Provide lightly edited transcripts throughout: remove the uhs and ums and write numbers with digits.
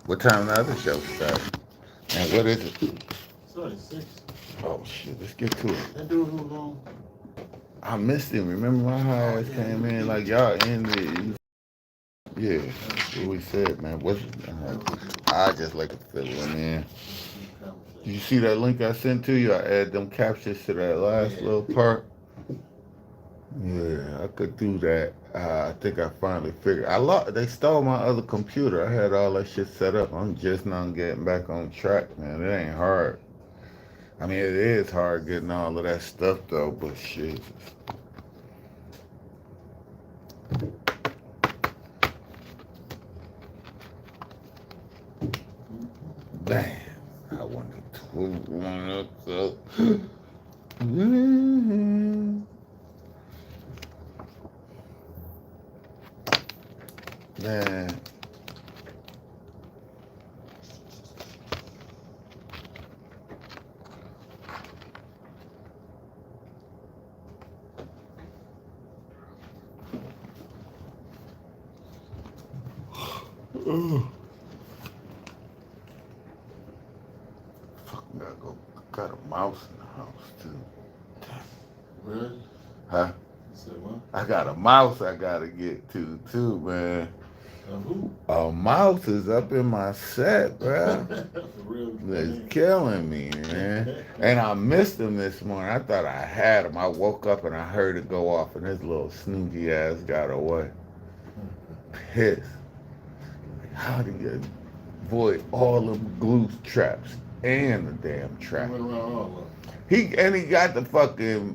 What time the other show start? And what is it? Sorry, 6. Oh shit, let's get to it. That dude who's on. I missed him. Remember my high ass came in like y'all ended. Yeah, what we said, man. I just like to fill him in. Did you see that link I sent to you? I add them captions to that last little part. Yeah, I could do that. I think I finally figured. They stole my other computer. I had all that shit set up. I'm just now getting back on track, man. It ain't hard. I mean, it is hard getting all of that stuff though, but shit. Damn, I wanted to. Man. Fuck, got a mouse in the house too. Really? Huh? You said what? I got a mouse I gotta get to too, man. Who? A mouse is up in my set, bro. For real? It's killing me, man. And I missed him this morning. I thought I had him. I woke up and I heard it go off, and his little sneaky ass got away. Pissed. How did you avoid all them glue traps and the damn trap? Went around all of them. He got the fucking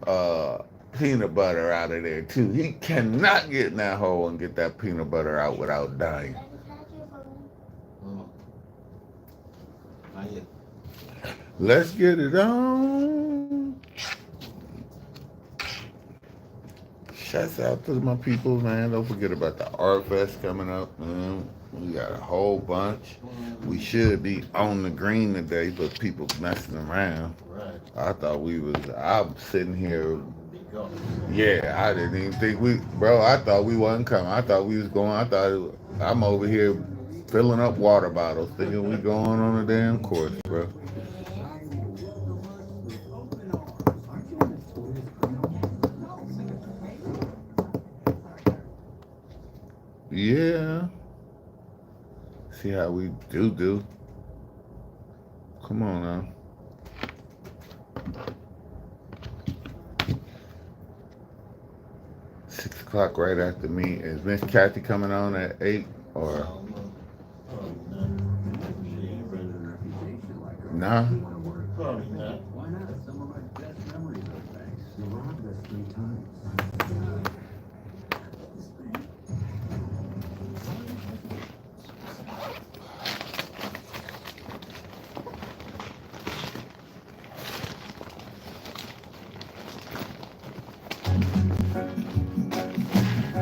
peanut butter out of there too. He cannot get in that hole and get that peanut butter out without dying. Not yet. Let's get it on. Shouts out to my people, man. Don't forget about the Art Fest coming up, man. We got a whole bunch. We should be on the green today, but people messing around. Right. I'm sitting here. Yeah, I didn't even think I thought we wasn't coming. I thought we was going. I'm over here filling up water bottles, thinking we going on a damn course, bro. Yeah. See how we do. Come on now. 6 o'clock right after me. Is Miss Kathy coming on at 8 or? Nah. Probably not. Why not? Some of my best memories are thanks. You robbed us 3 times.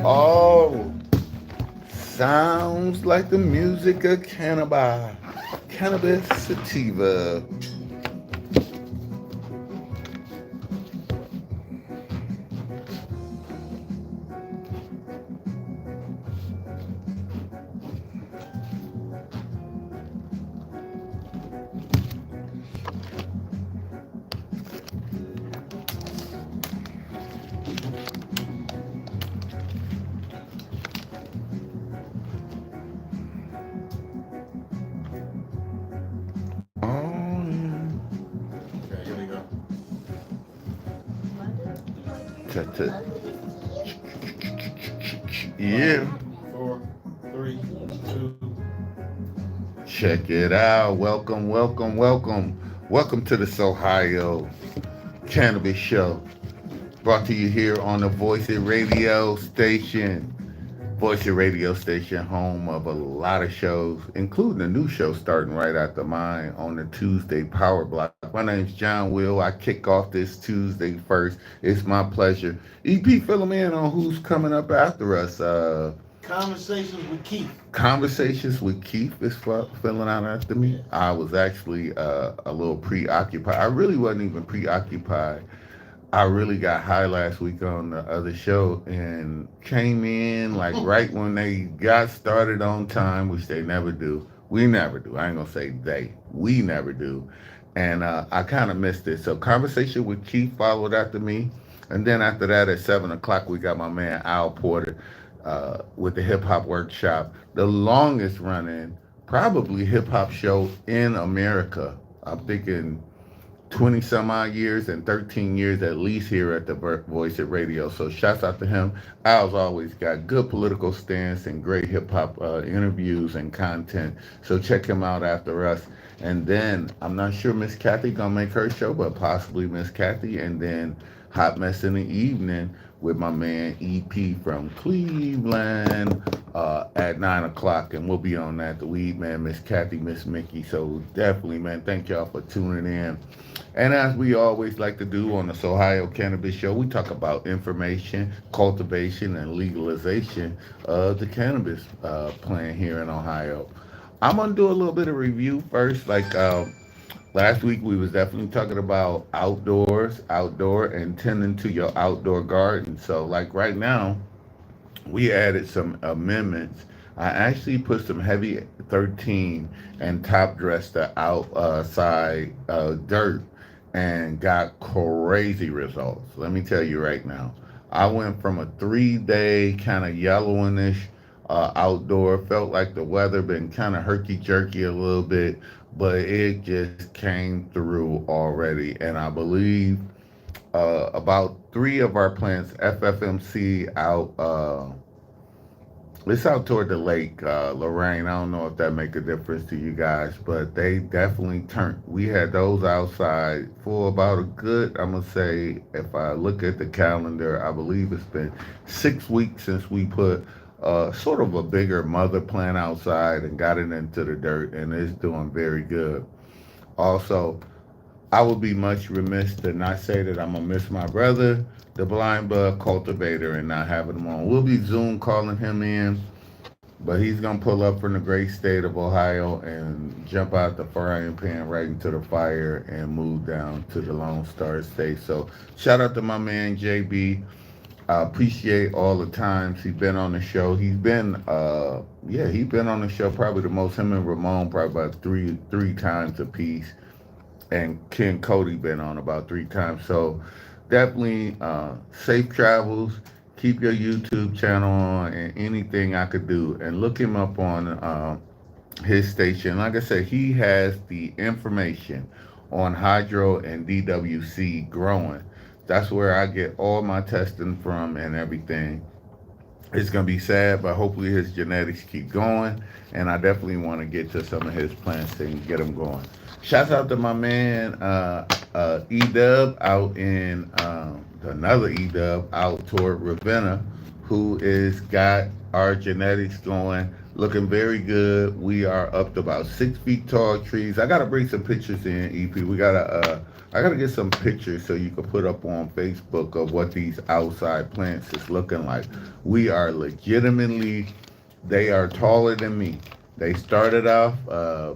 Oh, sounds like the music of Cannabis sativa. Yeah. 4, 3, 2. Check it out. Welcome to the Sohigho Cannabis Show. Brought to you here on the Voice It Radio Station. Voice It Radio Station, home of a lot of shows, including a new show starting right after mine on the Tuesday Power Block. My name's John Will. I kick off this Tuesday first. It's my pleasure. EP, fill me in on who's coming up after us. Conversations with Keith. Conversations with Keith is filling out after me. I was actually a little preoccupied. I really wasn't even preoccupied I really got high last week on the other show and came in like right when they got started on time, which they never do. We never do. I ain't gonna say they. We never do. And I kind of missed it. So conversation with Keith followed after me, and then after that at 7 o'clock we got my man Al Porter with the hip hop workshop, the longest running probably hip hop show in America. I'm thinking 20 some odd years and 13 years at least here at the Voice of Radio. So shouts out to him. Al's always got good political stance and great hip hop interviews and content. So check him out after us. And then I'm not sure Miss Kathy gonna make her show, but possibly Miss Kathy. And then Hot Mess in the Evening with my man EP from Cleveland at 9 o'clock, and we'll be on that. The Weed Man, Miss Kathy, Miss Mickey. So definitely, man, thank y'all for tuning in. And as we always like to do on the Sohigho Cannabis Show, we talk about information, cultivation, and legalization of the cannabis plant here in Ohio. I'm gonna do a little bit of review first. Like last week, we was definitely talking about outdoor, and tending to your outdoor garden. So, like right now, we added some amendments. I actually put some heavy 13 and top dressed the outside dirt and got crazy results. Let me tell you right now. I went from a 3 day kind of yellowish outdoor. Felt like the weather been kind of herky jerky a little bit, but it just came through already. And I believe about three of our plants, FFMC out. It's out toward the lake, Lorraine. I don't know if that make a difference to you guys, but they definitely turned. We had those outside for about a good, I'm gonna say, if I look at the calendar, I believe it's been 6 weeks since we put sort of a bigger mother plant outside and got it into the dirt, and it's doing very good. Also, I would be much remiss to not say that I'm gonna miss my brother, the blind bug cultivator, and not having him on. We'll be Zoom calling him in, but he's gonna pull up from the great state of Ohio and jump out the frying pan right into the fire and move down to the Lone Star State. So shout out to my man JB. I appreciate all the times he's been on the show. He's been he's been on the show probably the most. Him and Ramon probably about three times apiece, and Ken Cody been on about 3 times. So definitely safe travels. Keep your YouTube channel on and anything I could do. And look him up on his station. Like I said, he has the information on hydro and DWC growing. That's where I get all my testing from and everything. It's gonna be sad, but hopefully his genetics keep going. And I definitely want to get to some of his plants and get them going. Shouts out to my man E-Dub out in another E-Dub out toward Ravenna, who is got our genetics going, looking very good. We are up to about 6 feet tall trees. I gotta bring some pictures in, EP. I gotta get some pictures so you can put up on Facebook of what these outside plants is looking like. We are legitimately, they are taller than me. They started off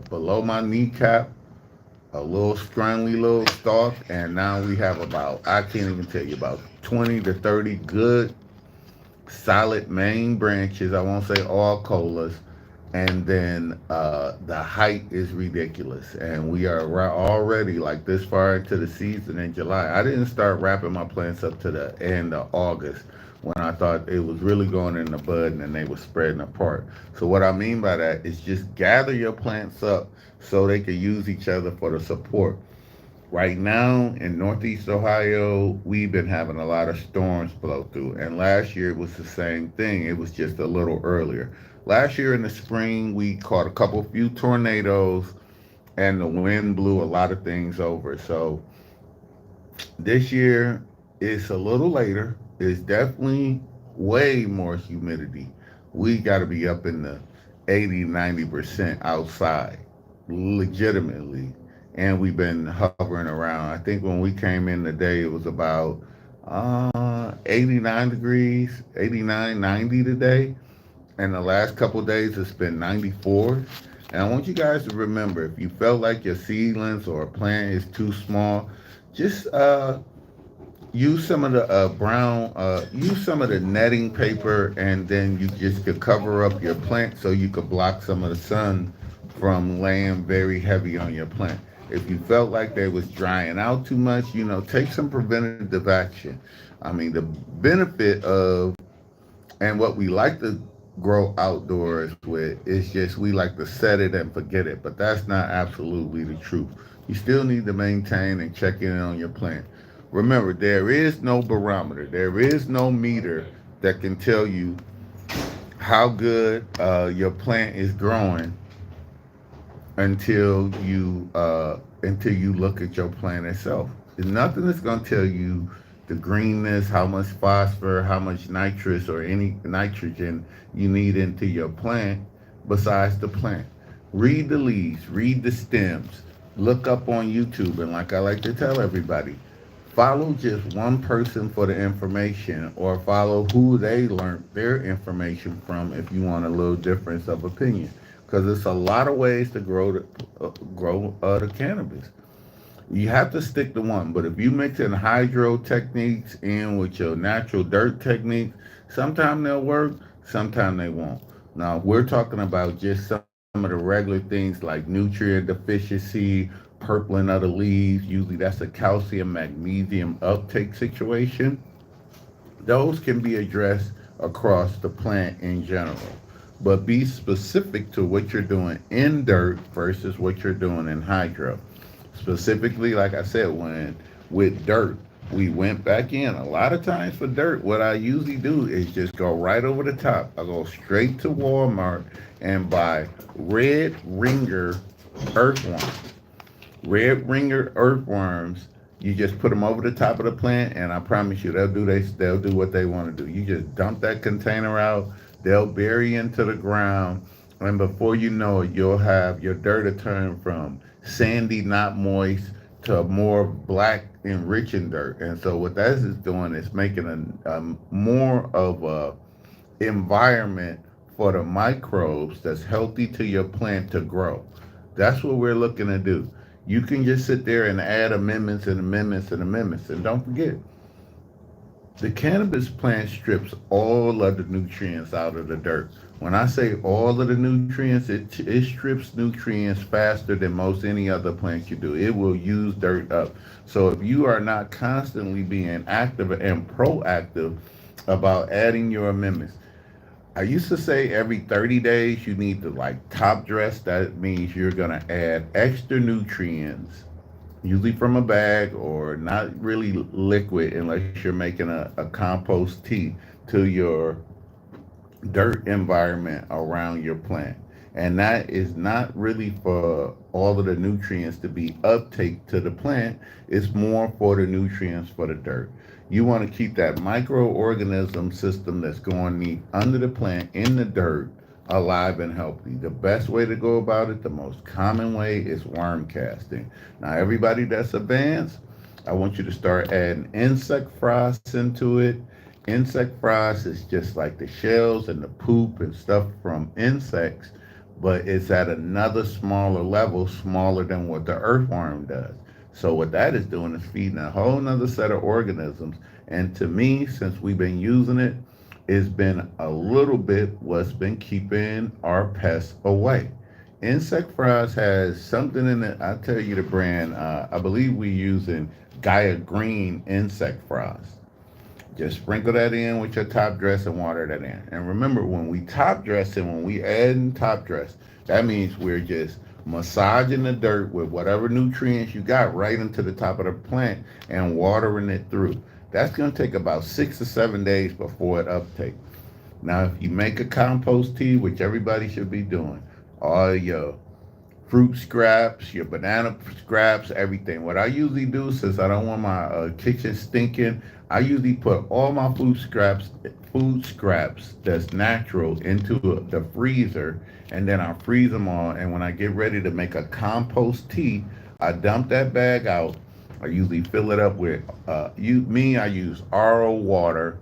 below my kneecap, a little scrawny little stalk, and now we have about, I can't even tell you, about 20 to 30 good solid main branches. I won't say all colas. And then the height is ridiculous. And we are already like this far into the season in July. I didn't start wrapping my plants up to the end of August when I thought it was really going in the bud and then they were spreading apart. So what I mean by that is just gather your plants up so they can use each other for the support. Right now in Northeast Ohio, we've been having a lot of storms blow through. And last year it was the same thing. It was just a little earlier. Last year in the spring, we caught a few tornadoes and the wind blew a lot of things over. So this year it's a little later. It's definitely way more humidity. We got to be up in the 80-90% outside, legitimately. And we've been hovering around. I think when we came in today, it was about 89 degrees, 89, 90 today. And the last couple of days, it's been 94. And I want you guys to remember, if you felt like your seedlings or a plant is too small, just use some of the brown, use some of the netting paper, and then you just could cover up your plant so you could block some of the sun from laying very heavy on your plant. If you felt like they was drying out too much, take some preventative action. I mean, the benefit of and what we like to grow outdoors with is just we like to set it and forget it, but that's not absolutely the truth. You still need to maintain and check in on your plant. Remember, there is no barometer, there is no meter that can tell you how good your plant is growing until you look at your plant itself. There's nothing that's going to tell you the greenness, how much phosphor, how much nitrous or any nitrogen you need into your plant besides the plant. Read the leaves, read the stems, look up on YouTube, and like I like to tell everybody, follow just one person for the information or follow who they learned their information from if you want a little difference of opinion, because it's a lot of ways to grow the cannabis. You have to stick to one, but if you mix in hydro techniques in with your natural dirt techniques, sometimes they'll work, sometimes they won't. Now we're talking about just some of the regular things like nutrient deficiency, purpling of the leaves. Usually that's a calcium magnesium uptake situation. Those can be addressed across the plant in general, but be specific to what you're doing in dirt versus what you're doing in hydro. Specifically, like I said, when with dirt, we went back in. A lot of times for dirt, what I usually do is just go right over the top. I go straight to Walmart and buy red ringer earthworms. Red ringer earthworms, you just put them over the top of the plant, and I promise you, they'll do what they want to do. You just dump that container out, they'll bury into the ground, and before you know it, you'll have your dirt to turn from sandy, not moist, to more black, enriching dirt. And so what that is doing is making a more of a environment for the microbes that's healthy to your plant to grow. That's what we're looking to do. You can just sit there and add amendments and amendments and amendments. And don't forget, the cannabis plant strips all of the nutrients out of the dirt. When I say all of the nutrients, it strips nutrients faster than most any other plant you do. It will use dirt up. So if you are not constantly being active and proactive about adding your amendments, I used to say every 30 days you need to like top dress. That means you're going to add extra nutrients, usually from a bag or not really liquid unless you're making a compost tea to your dirt environment around your plant. And that is not really for all of the nutrients to be uptake to the plant. It's more for the nutrients for the dirt. You want to keep that microorganism system that's going under the plant in the dirt alive and healthy. The best way to go about it, the most common way, is worm casting. Now, everybody that's advanced, I want you to start adding insect frost into it. Insect frost is just like the shells and the poop and stuff from insects, but it's at another smaller level, smaller than what the earthworm does. So what that is doing is feeding a whole nother set of organisms. And to me, since we've been using it, it's been a little bit what's been keeping our pests away. Insect frost has something in it. I tell you the brand. I believe we're using Gaia Green Insect Frost. Just sprinkle that in with your top dress and water that in. And remember, when we top dress and when we add in top dress, that means we're just massaging the dirt with whatever nutrients you got right into the top of the plant and watering it through. That's going to take about 6 or 7 days before it uptakes. Now, if you make a compost tea, which everybody should be doing, all your fruit scraps, your banana scraps, everything. What I usually do, since I don't want my kitchen stinking, I usually put all my food scraps that's natural into the freezer, and then I freeze them all. And when I get ready to make a compost tea, I dump that bag out. I usually fill it up with I use RO water.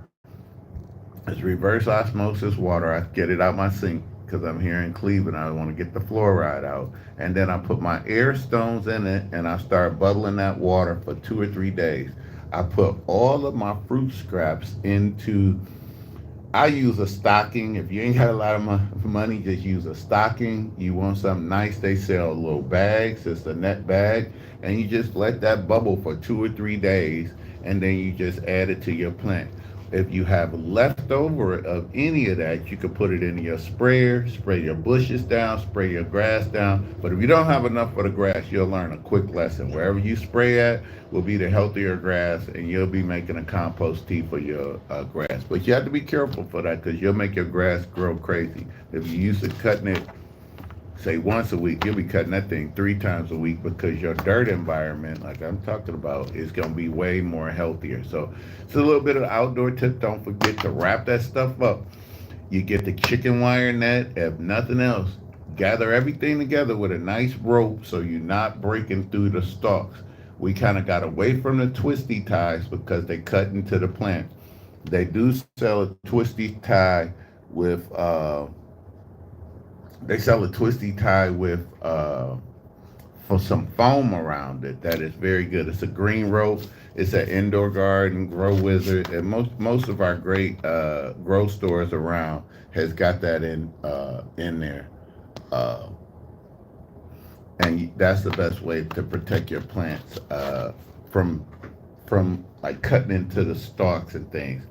It's reverse osmosis water. I get it out my sink because I'm here in Cleveland. I want to get the fluoride out. And then I put my air stones in it and I start bubbling that water for 2 or 3 days. I put all of my fruit scraps into. I use a stocking. If you ain't got a lot of money, just use a stocking. You want something nice, they sell little bags. It's a net bag. And you just let that bubble for 2 or 3 days. And then you just add it to your plant. If you have leftover of any of that, you could put it in your sprayer, spray your bushes down, spray your grass down. But if you don't have enough for the grass, you'll learn a quick lesson. Wherever you spray at will be the healthier grass, and you'll be making a compost tea for your grass. But you have to be careful for that because you'll make your grass grow crazy. If you used to cutting it say once a week, you'll be cutting that thing 3 times a week because your dirt environment, like I'm talking about, is going to be way more healthier. So it's a little bit of outdoor tip. Don't forget to wrap that stuff up. You get the chicken wire net. If nothing else, gather everything together with a nice rope so you're not breaking through the stalks. We kind of got away from the twisty ties because they cut into the plant. They do sell a twisty tie with they sell a twisty tie with for some foam around it that is very good. It's a green rope. It's an indoor garden, Grow Wizard, and most of our great grow stores around has got that in there. Uh, and that's the best way to protect your plants from like cutting into the stalks and things.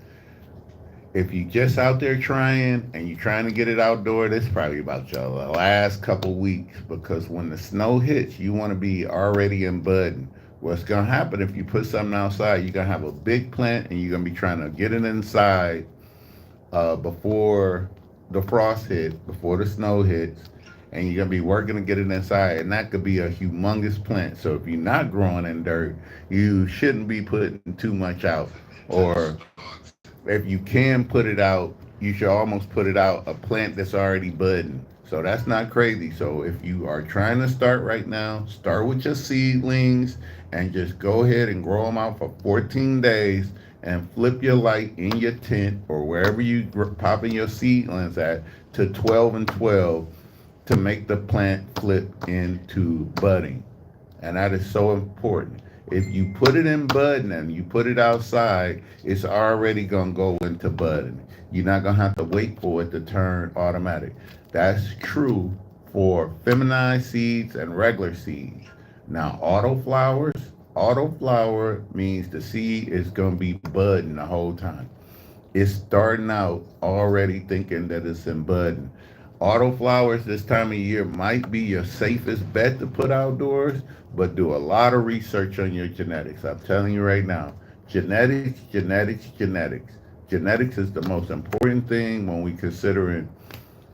If you just out there trying and you're trying to get it outdoor, this is probably about your last couple weeks because when the snow hits, you want to be already in budding. What's gonna happen if you put something outside? You're gonna have a big plant and you're gonna be trying to get it inside before the frost hits, before the snow hits, and you're gonna be working to get it inside, and that could be a humongous plant. So if you're not growing in dirt, you shouldn't be putting too much out, or if you can put it out, you should almost put it out a plant that's already budding. So that's not crazy. So if you are trying to start right now, start with your seedlings and just go ahead and grow them out for 14 days and flip your light in your tent or wherever you popping your seedlings at to 12 and 12 to make the plant flip into budding. And that is so important. If you put it in budding and you put it outside, it's already gonna go into budding. You're not gonna have to wait for it to turn automatic. That's true for feminized seeds and regular seeds. Now, autoflower means the seed is gonna be budding the whole time. It's starting out already thinking that it's in budding. Autoflowers this time of year might be your safest bet to put outdoors, but do a lot of research on your genetics. I'm telling you right now, genetics, genetics, genetics. Genetics is the most important thing when we considering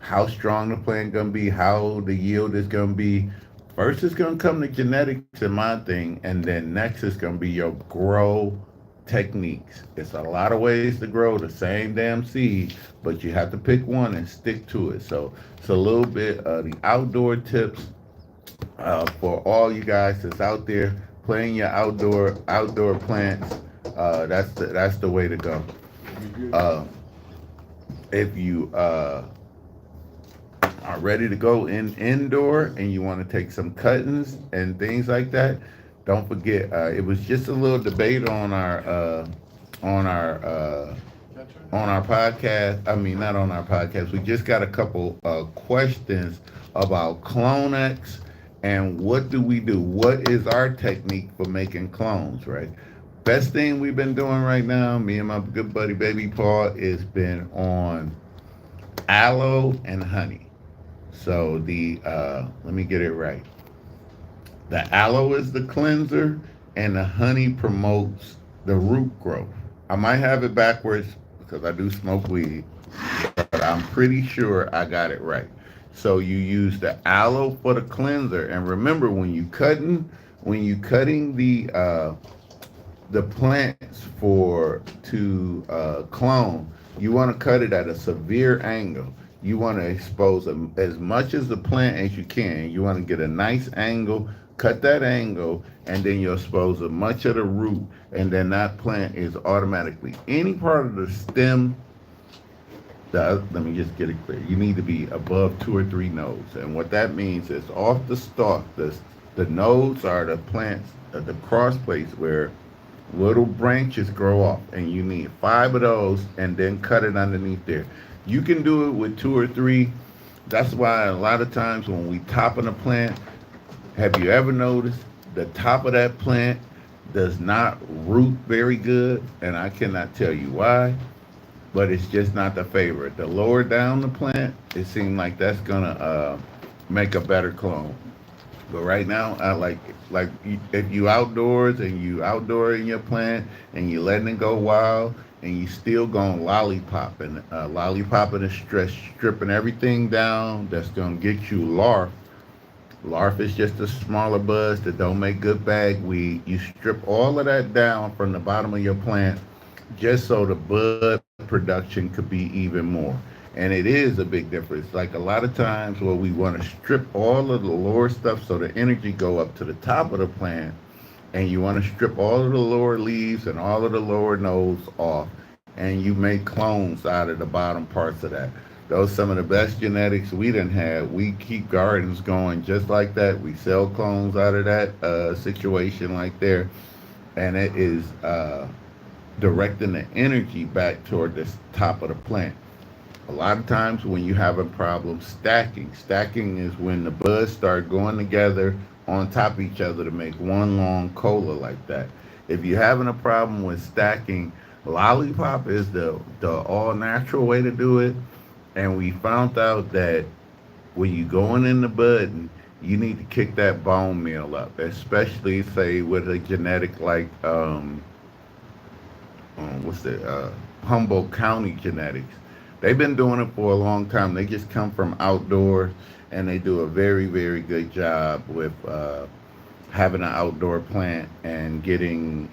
how strong the plant gonna be, how the yield is gonna be. First it's gonna come to genetics in my thing, and then next is gonna be your grow techniques. It's a lot of ways to grow the same damn seed, but you have to pick one and stick to it. So it's a little bit of the outdoor tips for all you guys that's out there playing your outdoor plants. That's the way to go. Uh, if you are ready to go indoor and you want to take some cuttings and things like that, don't forget, it was just a little debate on our podcast. I mean, not on our podcast. We just got a couple questions about Clonex and what do we do? What is our technique for making clones, right? Best thing we've been doing right now, me and my good buddy Baby Paul, is been on aloe and honey. So let me get it right. The aloe is the cleanser, and the honey promotes the root growth. I might have it backwards because I do smoke weed, but I'm pretty sure I got it right. So you use the aloe for the cleanser, and remember when you cutting the plants to clone, you want to cut it at a severe angle. You want to expose as much as the plant as you can. You want to get a nice angle, cut that angle, and then you expose as much of the root, and then that plant is automatically any part of the stem. Let me just get it clear. You need to be above 2 or 3 nodes, and what that means is off the stalk. The nodes are the plants, the cross plates where Little branches grow off, and you need 5 of those, and then cut it underneath there. You can do it with 2 or 3. That's why a lot of times when we topping a plant, have you ever noticed the top of that plant does not root very good? And I cannot tell you why, but it's just not the favorite. The lower down the plant, it seems like that's gonna make a better clone. But right now, I if you outdoors and you outdoor in your plant and you letting it go wild and you still going lollipop and the stress stripping everything down that's gonna get you larf. Larf is just a smaller buds that don't make good bag weed. You strip all of that down from the bottom of your plant just so the bud production could be even more. And it is a big difference. Like a lot of times where we want to strip all of the lower stuff so the energy go up to the top of the plant, and you want to strip all of the lower leaves and all of the lower nodes off, and you make clones out of the bottom parts of that. Those some of the best genetics we done had. We keep gardens going just like that. We sell clones out of that situation like there, and it is directing the energy back toward the top of the plant. A lot of times when you have a problem stacking is when the buds start going together on top of each other to make one long cola like that. If you're having a problem with stacking, lollipop is the all natural way to do it. And we found out that when you going in the bud, you need to kick that bone meal up, especially say with a genetic like what's the Humboldt County genetics. They've been doing it for a long time. They just come from outdoors, and they do a very, very good job with having an outdoor plant and getting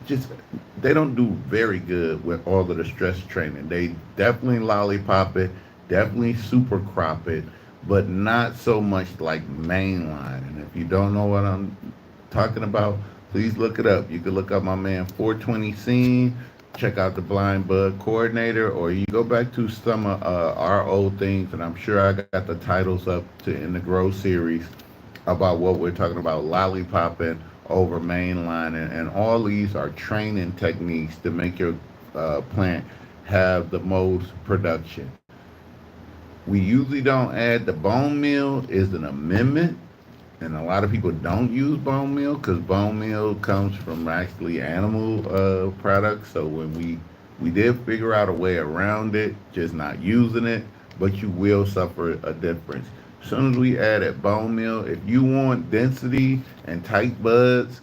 just. They don't do very good with all of the stress training. They definitely lollipop it, definitely super crop it, but not so much like mainline. And if you don't know what I'm talking about, please look it up. You can look up my man 420 Scene, check out the Blind Bud Coordinator, or you go back to some of our old things, and I'm sure I got the titles up to in the Grow series about what we're talking about, lollipopping over mainline, and all these are training techniques to make your plant have the most production. We usually don't add the bone meal is an amendment, and a lot of people don't use bone meal because bone meal comes from actually animal products. So when we did figure out a way around it, just not using it, but you will suffer a difference. As soon as we added bone meal, if you want density and tight buds,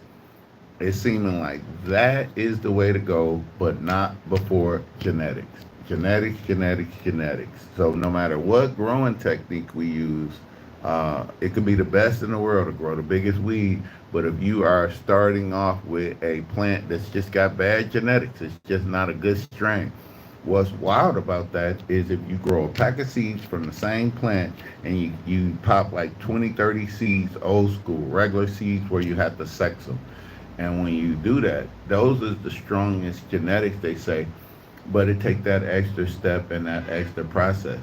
it's seeming like that is the way to go, but not before genetics. Genetics. So no matter what growing technique we use, it could be the best in the world to grow the biggest weed, but if you are starting off with a plant that's just got bad genetics, it's just not a good strain. What's wild about that is if you grow a pack of seeds from the same plant and you pop like 20, 30 seeds, old school, regular seeds where you have to sex them. And when you do that, those are the strongest genetics, they say, but it take that extra step and that extra process.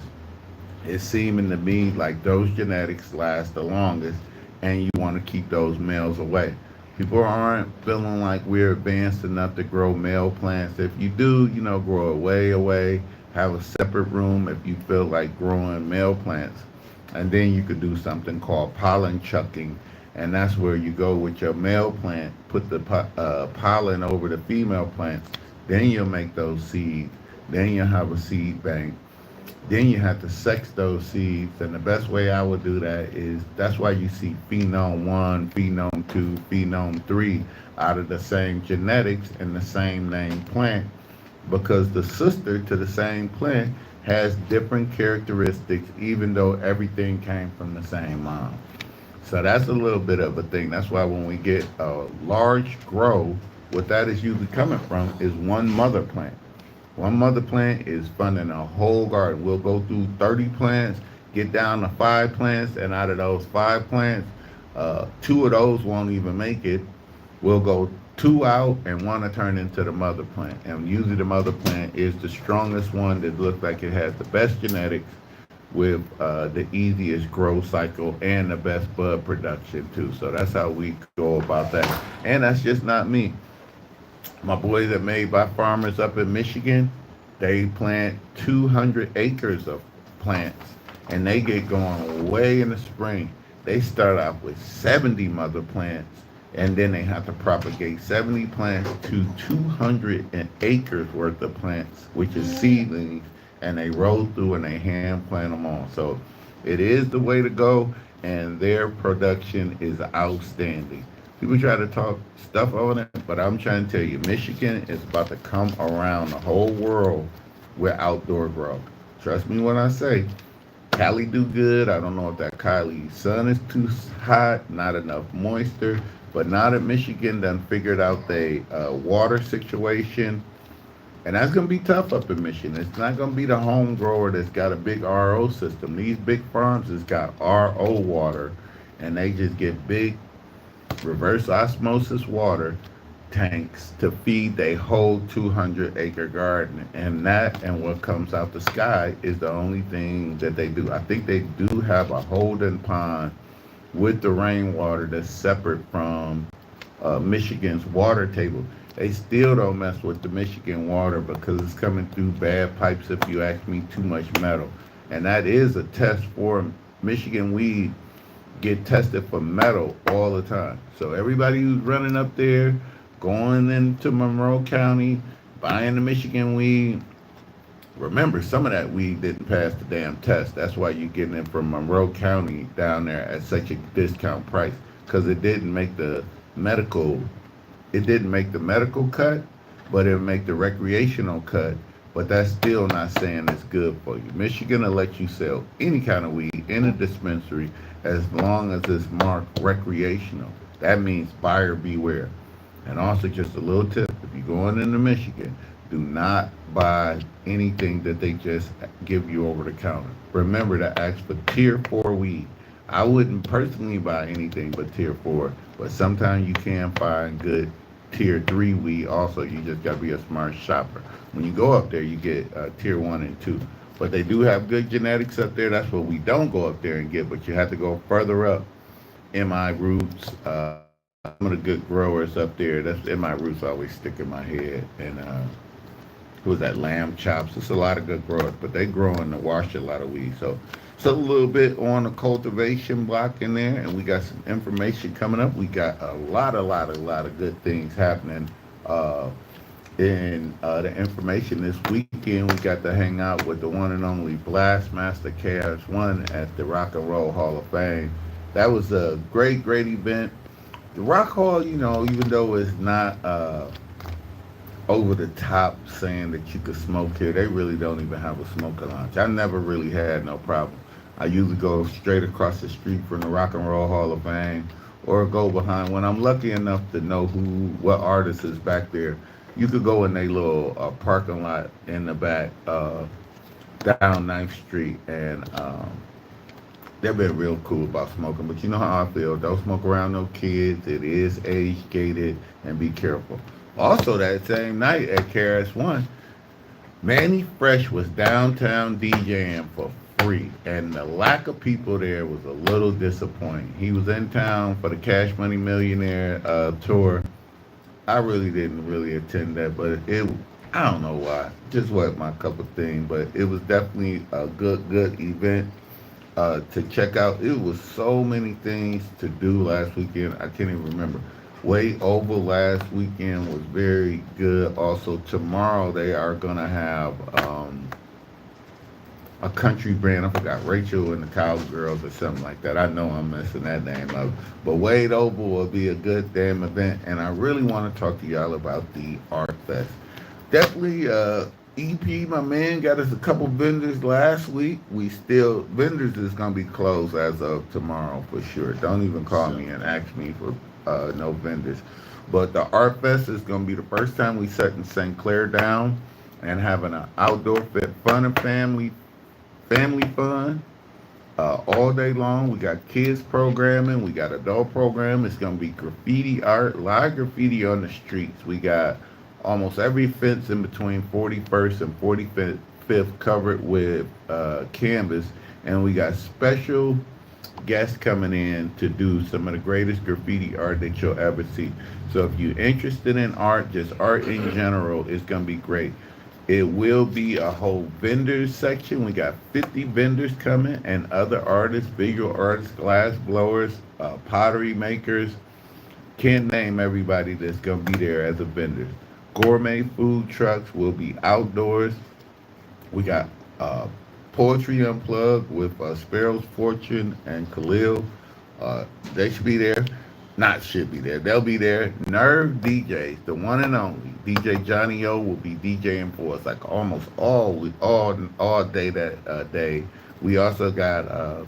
It's seeming to me like those genetics last the longest, and you want to keep those males away. People aren't feeling like we're advanced enough to grow male plants. If you do, grow it way away, have a separate room if you feel like growing male plants. And then you could do something called pollen chucking, and that's where you go with your male plant, put the pollen over the female plants, then you'll make those seeds, then you'll have a seed bank. Then you have to sex those seeds, and the best way I would do that is that's why you see phenome 1, phenome 2, phenome 3 out of the same genetics and the same name plant, because the sister to the same plant has different characteristics even though everything came from the same mom. So that's a little bit of a thing. That's why when we get a large grow, what that is usually coming from is one mother plant. One mother plant is funding a whole garden. We'll go through 30 plants, get down to 5 plants, and out of those 5 plants, 2 of those won't even make it. We'll go 2 out and one to turn into the mother plant. And usually the mother plant is the strongest one that looks like it has the best genetics, with the easiest growth cycle and the best bud production too. So that's how we go about that. And that's just not me. My boys that made by farmers up in Michigan, they plant 200 acres of plants and they get going way in the spring. They start off with 70 mother plants and then they have to propagate 70 plants to 200 acres worth of plants, which is seedlings, and they roll through and they hand plant them on. So it is the way to go, and their production is outstanding. People try to talk stuff on it, but I'm trying to tell you, Michigan is about to come around the whole world with outdoor grow. Trust me when I say, Cali do good. I don't know if that Cali sun is too hot, not enough moisture, but now that Michigan done figured out the water situation, and that's gonna be tough up in Michigan. It's not gonna be the home grower that's got a big RO system. These big farms has got RO water, and they just get big reverse osmosis water tanks to feed their whole 200-acre garden. And that and what comes out the sky is the only thing that they do. I think they do have a holding pond with the rainwater that's separate from Michigan's water table. They still don't mess with the Michigan water because it's coming through bad pipes, if you ask me, too much metal. And that is a test for Michigan weed, get tested for metal all the time. So everybody who's running up there, going into Monroe County, buying the Michigan weed, remember some of that weed didn't pass the damn test. That's why you're getting it from Monroe County down there at such a discount price, because medical it didn't make the medical cut, but it make the recreational cut. But that's still not saying it's good for you. Michigan will let you sell any kind of weed in a dispensary as long as it's marked recreational. That means buyer beware. And also, just a little tip: if you're going into Michigan, do not buy anything that they just give you over the counter. Remember to ask for Tier 4 weed. I wouldn't personally buy anything but Tier 4, but sometimes you can find good Tier 3 weed also. You just got to be a smart shopper. When you go up there, you get Tier 1 and 2. But they do have good genetics up there. That's what we don't go up there and get, but you have to go further up. MI Roots, some of the good growers up there. That's MI Roots always stick in my head. And who was that? Lamb Chops. It's a lot of good growers, but they grow in the wash a lot of weed. So a little bit on the cultivation block in there, and we got some information coming up. We got a lot of good things happening in the information this weekend. We got to hang out with the one and only Blastmaster KS1 at the Rock and Roll Hall of Fame. That was a great event. The Rock Hall, even though it's not over the top saying that you could smoke here, they really don't even have a smoker lounge. I never really had no problem. I usually go straight across the street from the Rock and Roll Hall of Fame, or go behind. When I'm lucky enough to know what artist is back there, you could go in their little parking lot in the back down 9th Street, and they've been real cool about smoking. But you know how I feel. Don't smoke around no kids. It is age gated, and be careful. Also, that same night at KRS-One, Manny Fresh was downtown DJing for free, and the lack of people there was a little disappointing. He was in town for the Cash Money Millionaire tour. I really didn't really attend that, but I don't know why. Just wasn't my cup of thing, but it was definitely a good event to check out. It was so many things to do last weekend. I can't even remember. Way Over last weekend was very good. Also, tomorrow they are going to have a country band. I forgot, Rachel and the Cowgirls or something like that. I know I'm messing that name up. But Wade Oval will be a good damn event. And I really want to talk to y'all about the Art Fest. Definitely, EP, my man, got us a couple vendors last week. Vendors is going to be closed as of tomorrow for sure. Don't even call me and ask me for no vendors. But the Art Fest is going to be the first time we setting St. Clair down and having an outdoor fun and family fun all day long. We got kids programming, we got adult program. It's going to be graffiti art, live graffiti on the streets. We got almost every fence in between 41st and 45th covered with canvas, And we got special guests coming in to do some of the greatest graffiti art that you'll ever see. So if you're interested in art, just art in general, it's gonna be great. It will be a whole vendors section. We got 50 vendors coming and other artists, visual artists, glass blowers, pottery makers. Can't name everybody that's gonna be there as a vendor. Gourmet food trucks will be outdoors. We got uh, Poetry Unplugged with Sparrow's Fortune and Khalil. They should be there. Not should be there. They'll be there. Nerve DJs, the one and only DJ Johnny O will be DJing for us like almost all day that day. We also got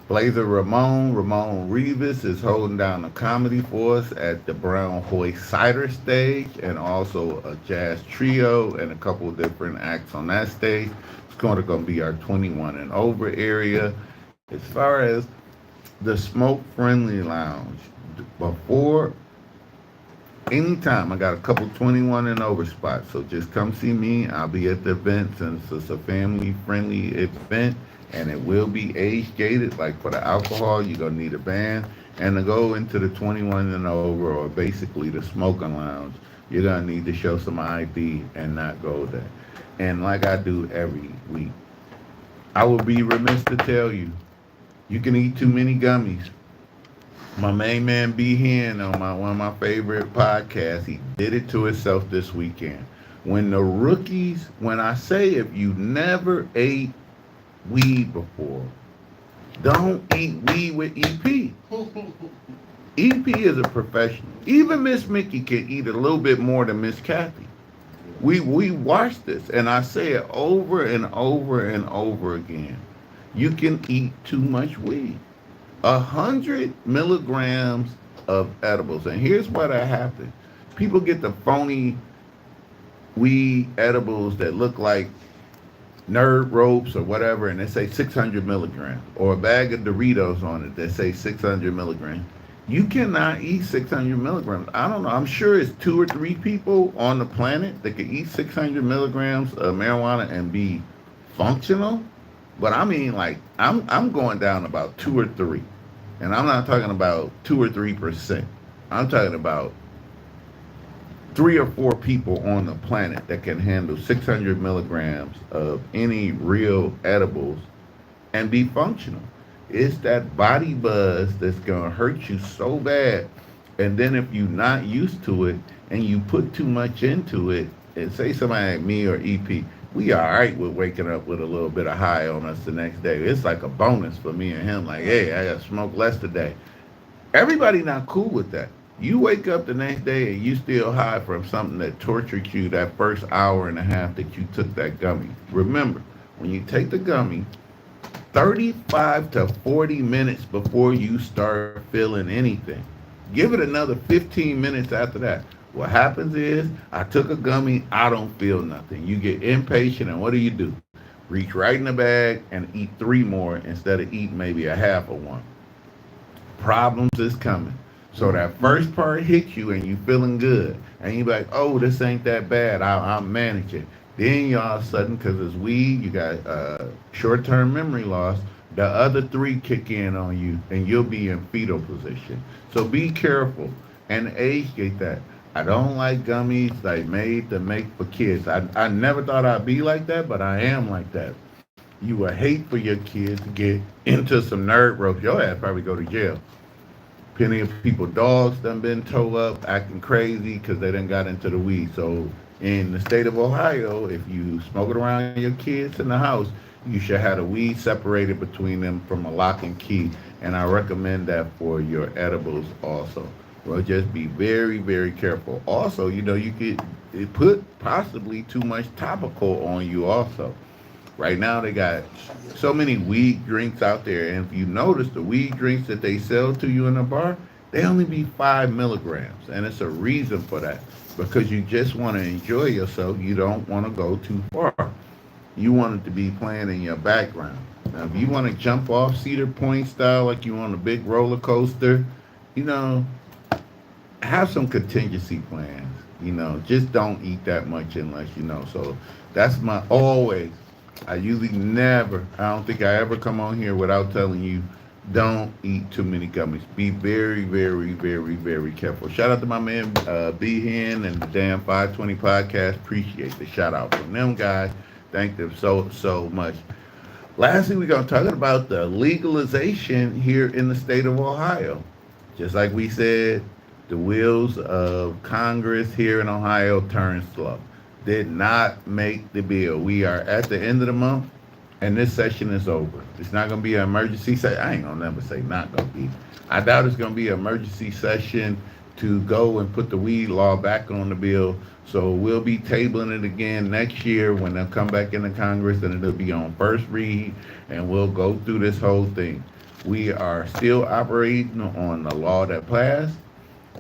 Blazer Ramon Rivas is holding down the comedy for us at the Brown Hoy Cider stage, and also a jazz trio and a couple of different acts on that stage. It's going to be our 21 and over area. As far as the smoke friendly lounge, before anytime I got a couple 21 and over spots, so just come see me. I'll be at the event since it's a family friendly event, and it will be age gated. Like for the alcohol, you're gonna need a band, and to go into the 21 and over, or basically the smoking lounge, you're gonna need to show some ID and not go there. And like I do every week, I would be remiss to tell you, you can eat too many gummies. My main man B Hen on one of my favorite podcasts, he did it to himself this weekend. When I say if you never ate weed before, don't eat weed with EP. EP is a professional. Even Miss Mickey can eat a little bit more than Miss Kathy. We watched this, and I say it over and over and over again. You can eat too much weed. 100 milligrams of edibles. And here's why that happens. People get the phony weed edibles that look like nerd ropes or whatever, and they say 600 milligrams. Or a bag of Doritos on it that say 600 milligrams. You cannot eat 600 milligrams. I don't know. I'm sure it's 2 or 3 people on the planet that can eat 600 milligrams of marijuana and be functional. But I mean, like, I'm going down about 2 or 3. And I'm not talking about 2 or 3%. I'm talking about 3 or 4 people on the planet that can handle 600 milligrams of any real edibles and be functional. It's that body buzz that's gonna hurt you so bad. And then if you're not used to it and you put too much into it, and say somebody like me or EP, we all right with waking up with a little bit of high on us the next day. It's like a bonus for me and him. Like, hey, I got to smoke less today. Everybody not cool with that. You wake up the next day and you still high from something that tortured you that first hour and a half that you took that gummy. Remember, when you take the gummy, 35 to 40 minutes before you start feeling anything. Give it another 15 minutes after that. What happens is, I took a gummy, I don't feel nothing. You get impatient, and what do? Reach right in the bag and eat 3 more instead of eating maybe a half of one. Problems is coming. So that first part hits you and you feeling good. And you be like, oh, this ain't that bad. I'll manage it. Then you all of a sudden, because it's weed, you got short-term memory loss. The other 3 kick in on you, and you'll be in fetal position. So be careful and age gate that. I don't like gummies like made to make for kids. I never thought I'd be like that, but I am like that. You would hate for your kids to get into some nerd ropes. Your ass probably go to jail. Plenty of people, dogs done been towed up acting crazy because they done got into the weed. So in the state of Ohio, if you smoke it around your kids in the house, you should have the weed separated between them from a lock and key. And I recommend that for your edibles also. Well, just be very, very careful. Also, you could put possibly too much topical on you also. Right now, they got so many weed drinks out there. And if you notice, the weed drinks that they sell to you in a bar, they only be 5 milligrams. And it's a reason for that. Because you just want to enjoy yourself. You don't want to go too far. You want it to be playing in your background. Now, if you want to jump off Cedar Point style like you on a big roller coaster, have some contingency plans. Just don't eat that much unless you know. So that's my always I usually I don't think I ever come on here without telling you, don't eat too many gummies. Be very, very, very, very careful. Shout out to my man B Hen and the damn 520 podcast. Appreciate the shout out from them guys. Thank them so much. Lastly, we're going to talk about the legalization here in the state of Ohio. Just like we said, the wheels of Congress here in Ohio turned slow. Did not make the bill. We are at the end of the month, and this session is over. It's not going to be an emergency session. I ain't going to never say not going to be. I doubt it's going to be an emergency session to go and put the weed law back on the bill. So we'll be tabling it again next year when they come back into Congress, and it'll be on first read, and we'll go through this whole thing. We are still operating on the law that passed.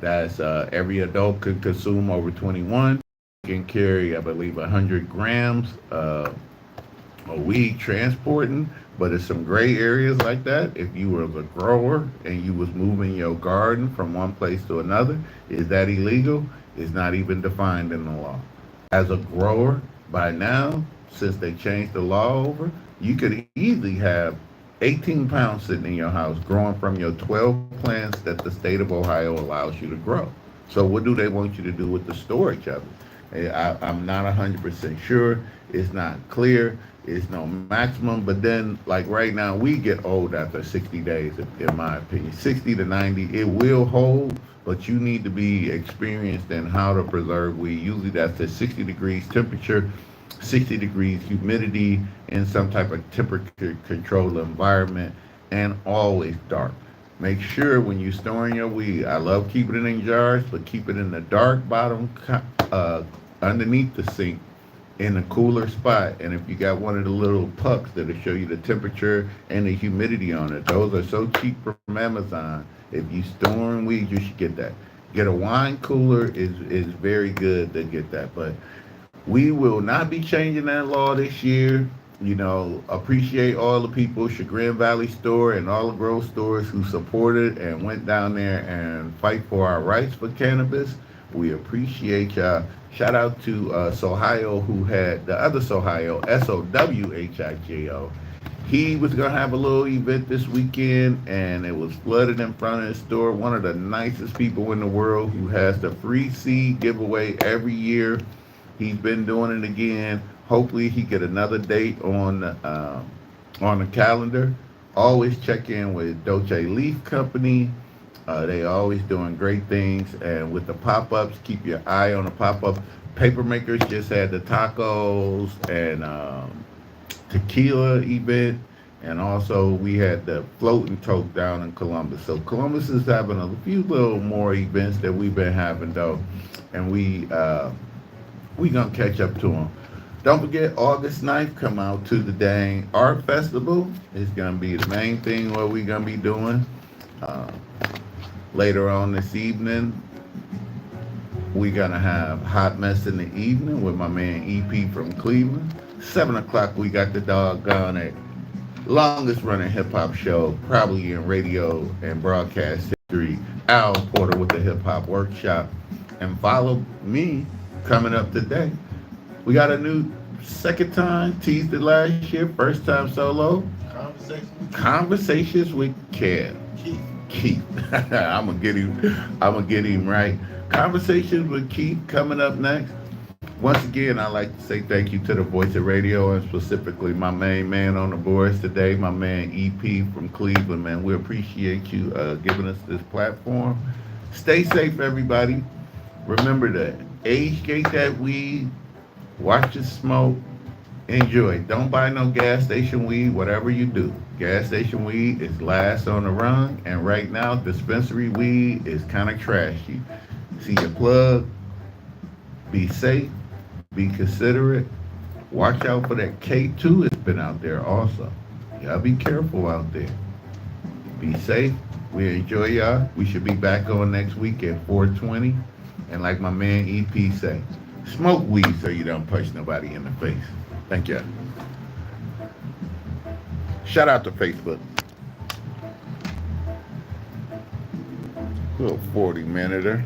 That's every adult can consume over 21, can carry, I believe, 100 grams of weed transporting, but it's some gray areas like that. If you were a grower and you was moving your garden from one place to another, is that illegal? It's not even defined in the law. As a grower, by now, since they changed the law over, you could easily have 18 pounds sitting in your house growing from your 12 plants that the state of Ohio allows you to grow. So what do they want you to do with the storage of it? I'm not 100% sure. It's not clear. It's no maximum. But then, like right now, we get old after 60 days, in my opinion. 60 to 90, it will hold, but you need to be experienced in how to preserve weed. Usually that's at 60 degrees temperature, 60 degrees humidity, in some type of temperature controlled environment, and always dark. Make sure when you're storing your weed, I love keeping it in jars, but keep it in the dark bottom underneath the sink in a cooler spot. And if you got one of the little pucks that'll show you the temperature and the humidity on it, those are so cheap from Amazon. If you storing weed, you should get that. Get a wine cooler is very good to get that. But we will not be changing that law this year. You know, appreciate all the people, Chagrin Valley Store and all the grow stores who supported and went down there and fight for our rights for cannabis. We appreciate y'all. Shout out to Sohigho, who had the other Sohigho, Sohigho. He was going to have a little event this weekend, and it was flooded in front of his store. One of the nicest people in the world, who has the free seed giveaway every year. He's been doing it again. Hopefully he get another date on the calendar. Always check in with Dolce Leaf Company. They always doing great things. And with the pop-ups, keep your eye on the pop-up. Paper Makers just had the tacos and tequila event. And also we had the floating tote down in Columbus. So Columbus is having a few little more events that we've been having though. And we gonna catch up to them. Don't forget, August 9th, come out to the dang art festival. It's gonna be the main thing what we gonna be doing. Later on this evening, we gonna have Hot Mess in the evening with my man EP from Cleveland. 7 o'clock, we got the doggone it longest running hip hop show, probably in radio and broadcast history. Al Porter with the Hip Hop Workshop. And follow me coming up today. We got a new second time, teased it last year, first time solo. Conversations with Kev. Keith. I'm gonna get him right. Conversations with Keith coming up next. Once again, I'd like to say thank you to the Voice of Radio, and specifically my main man on the boards today, my man EP from Cleveland, man. We appreciate you giving us this platform. Stay safe, everybody. Remember to age gate that weed, watch it smoke, enjoy. Don't buy no gas station weed, whatever you do. Gas station weed is last on the run, and right now dispensary weed is kind of trashy. See your plug, be safe, be considerate, watch out for that K2 that's been out there also. Y'all be careful out there. Be safe. We enjoy y'all. We should be back on next week at 4:20. And like my man EP say, smoke weed so you don't punch nobody in the face. Thank you. Shout out to Facebook. Little 40-minuter.